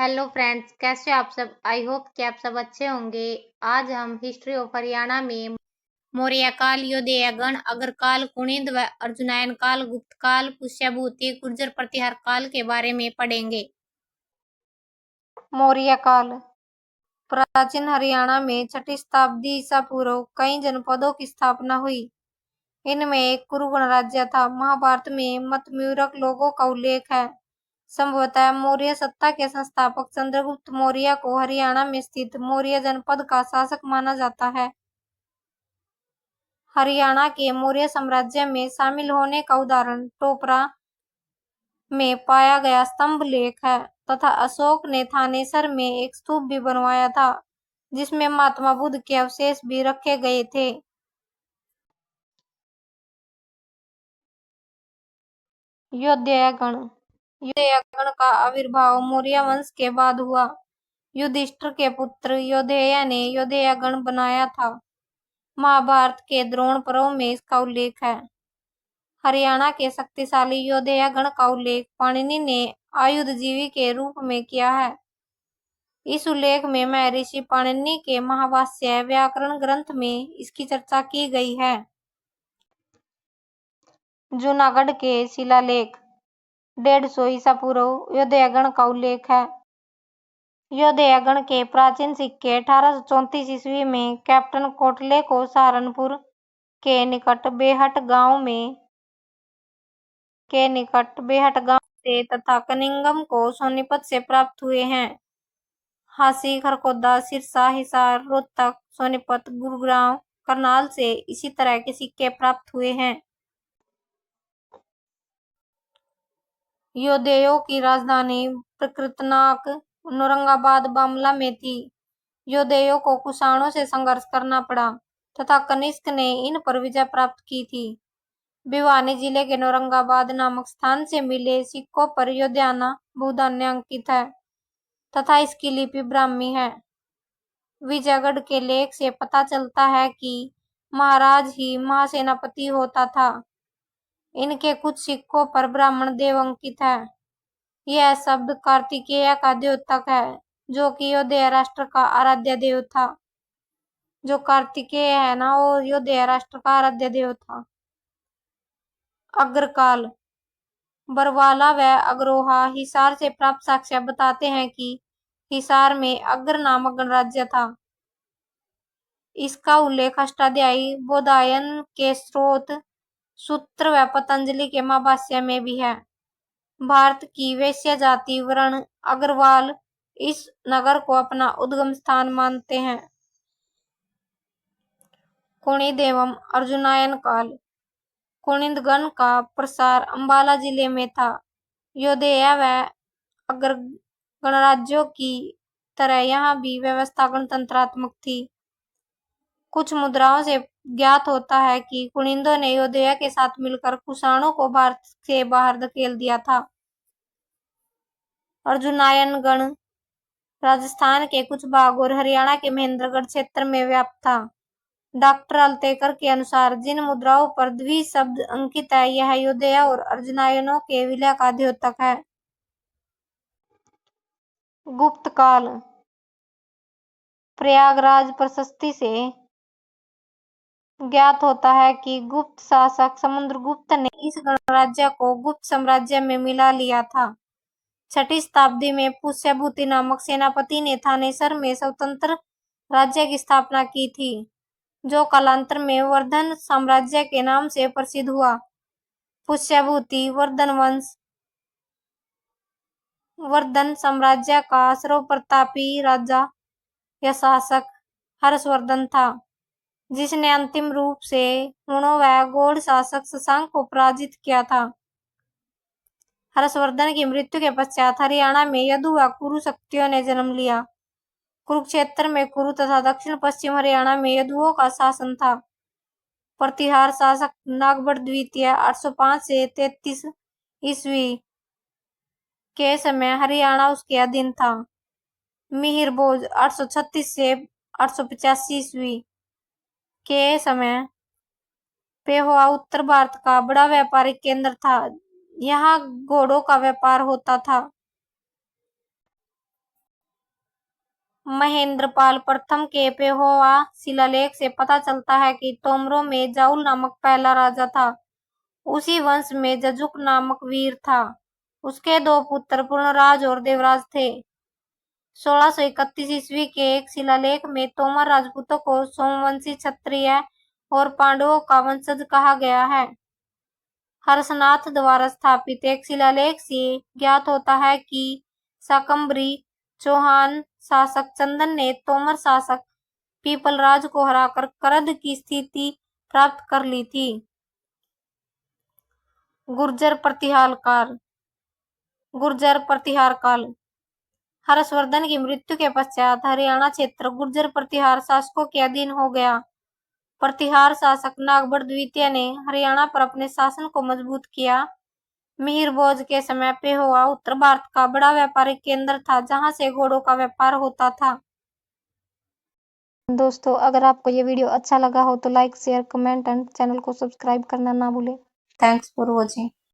Hello friends, कैसे हो आप सब। आई होप कि आप सब अच्छे होंगे। आज हम हिस्ट्री ऑफ हरियाणा में मौर्य काल, योधेय गण, अग्रकाल, कुणिद व अर्जुनयन काल, गुप्त काल, पुष्यभूति, गुर्जर प्रतिहार काल के बारे में पढ़ेंगे। मौर्य काल। प्राचीन हरियाणा में 6ठी शताब्दी ईसा पूर्व कई जनपदों की स्थापना हुई। इनमें एक कुरु गणराज्य था। महाभारत में मतम्यूरक लोगों का उल्लेख है। संभवतः मौर्य सत्ता के संस्थापक चंद्रगुप्त मौर्य को हरियाणा में स्थित मौर्य जनपद का शासक माना जाता है। हरियाणा के मौर्य साम्राज्य में शामिल होने का उदाहरण टोपरा में पाया गया स्तंभ लेख है तथा अशोक ने थानेसर में एक स्तूप भी बनवाया था जिसमें महात्मा बुद्ध के अवशेष भी रखे गए थे। योधेय गण। योधेय गण का आविर्भाव मौर्य वंश के बाद हुआ। युधिष्ठिर के पुत्र योधेय ने योधेय गण बनाया था। महाभारत के द्रोण पर्व में इसका उल्लेख है। हरियाणा के शक्तिशाली योधेय गण का उल्लेख पाणिनि ने आयुधजीवी के रूप में किया है। इस उल्लेख में महर्षि पाणिनि के महाभाष्य व्याकरण ग्रंथ में इसकी चर्चा की गई है। जूनागढ़ के शिलालेख 150 ईसा पूर्व योधेय गण का उल्लेख है। योधेय गण के प्राचीन सिक्के 1834 ईस्वी में कैप्टन कोटले को सहारनपुर के निकट बेहट गांव से तथा कनिंगम को सोनीपत से प्राप्त हुए हैं। हासी, खरखोदा, सिरसा, हिसार, रोहतक, सोनीपत, गुरुग्राम, करनाल से इसी तरह के सिक्के प्राप्त हुए हैं। योधेयों की राजधानी प्रकृतनाक औरंगाबाद बामला में थी। योधेयों को कुषाणों से संघर्ष करना पड़ा तथा कनिष्क ने इन पर विजय प्राप्त की थी। भिवानी जिले के औरंगाबाद नामक स्थान से मिले सिक्कों पर योधाना बहुधान्य अंकित है तथा इसकी लिपि ब्राह्मी है। विजयगढ़ के लेख से पता चलता है कि महाराज ही महासेनापति होता था। इनके कुछ सिक्कों पर ब्राह्मण देव अंकित है। यह शब्द कार्तिकेय का द्योतक है जो कि योधेय राष्ट्र का आराध्य देव था। जो कार्तिकेय है ना, वो योधेय राष्ट्र का आराध्य देव था। अग्रकाल। बरवाला व अग्रोहा हिसार से प्राप्त साक्ष्य बताते हैं कि हिसार में अग्र नामक गणराज्य था। इसका उल्लेख अष्टाध्यायी बोधायन के स्रोत सूत्र व पतंजलि के महाभाष्य में भी है। भारत की वैश्य जाति वर्ण अग्रवाल इस नगर को अपना उद्गम स्थान मानते हैं। कुणिद एवं अर्जुनायन काल। कुणिदगण का प्रसार अंबाला जिले में था। योधेय व अग्र गणराज्यों की तरह यहाँ भी व्यवस्था गणतंत्रात्मक थी। कुछ मुद्राओं से ज्ञात होता है कि कुणिदों ने योधेय के साथ मिलकर कुषाणों को भारत से बाहर धकेल दिया था। अर्जुनायन गण राजस्थान के कुछ भाग और हरियाणा के महेंद्रगढ़ क्षेत्र में व्याप्त था। डॉक्टर अल्तेकर के अनुसार जिन मुद्राओं पर द्वि शब्द अंकित है यह योधेय और अर्जुनायनों के विलय का द्योतक है। गुप्त काल। प्रयागराज प्रशस्ति से ज्ञात होता है कि गुप्त शासक समुद्रगुप्त ने इस गणराज्य को गुप्त साम्राज्य में मिला लिया था। 6ठी शताब्दी में पुष्यभूति नामक सेनापति ने थानेसर में स्वतंत्र राज्य की स्थापना की थी जो कालांतर में वर्धन साम्राज्य के नाम से प्रसिद्ध हुआ। पुष्यभूति वर्धन साम्राज्य का सर्वप्रतापी राजा या शासक हर्षवर्धन था जिसने अंतिम रूप से हुणों व गौड़ शासक शशांक को पराजित किया था। हर्षवर्धन की मृत्यु के पश्चात हरियाणा में यदु व कुरु शक्तियों ने जन्म लिया। कुरुक्षेत्र में कुरु तथा दक्षिण पश्चिम हरियाणा में यदुओं का शासन था। प्रतिहार शासक नागभट्ट द्वितीय 805 से 33 ईस्वी के समय हरियाणा उसके अधीन था। मिहिर भोज 836 से 885 ईस्वी के समय पेहोवा उत्तर भारत का बड़ा व्यापारिक केंद्र था। यहाँ घोड़ों का व्यापार होता था। महेंद्रपाल प्रथम के पेहोवा शिलालेख से पता चलता है कि तोमरों में जाउल नामक पहला राजा था। उसी वंश में जजुक नामक वीर था। उसके 2 पुत्र पूर्णराज और देवराज थे। 1631 ईस्वी के एक शिलालेख में तोमर राजपूतों को सोमवंशी क्षत्रिय और पांडवों का वंशज कहा गया है। हर्षनाथ द्वारा स्थापित एक शिलालेख से ज्ञात होता है कि शाकंभरी चौहान शासक चंदन ने तोमर शासक पीपलराज को हराकर करद की स्थिति प्राप्त कर ली थी। गुर्जर प्रतिहार काल। हर्षवर्धन की मृत्यु के पश्चात हरियाणा क्षेत्र गुर्जर प्रतिहार शासकों के अधीन हो गया। प्रतिहार शासक नागभट्ट द्वितीय ने हरियाणा पर अपने शासन को मजबूत किया। मिहिर भोज के समय पेहोवा उत्तर भारत का बड़ा व्यापारिक केंद्र था, जहां से घोड़ों का व्यापार होता था। दोस्तों, अगर आपको ये वीडियो अच्छा लगा हो तो like, share, comment and channel को सब्सक्राइब करना ना भूलें। Thanks for watching.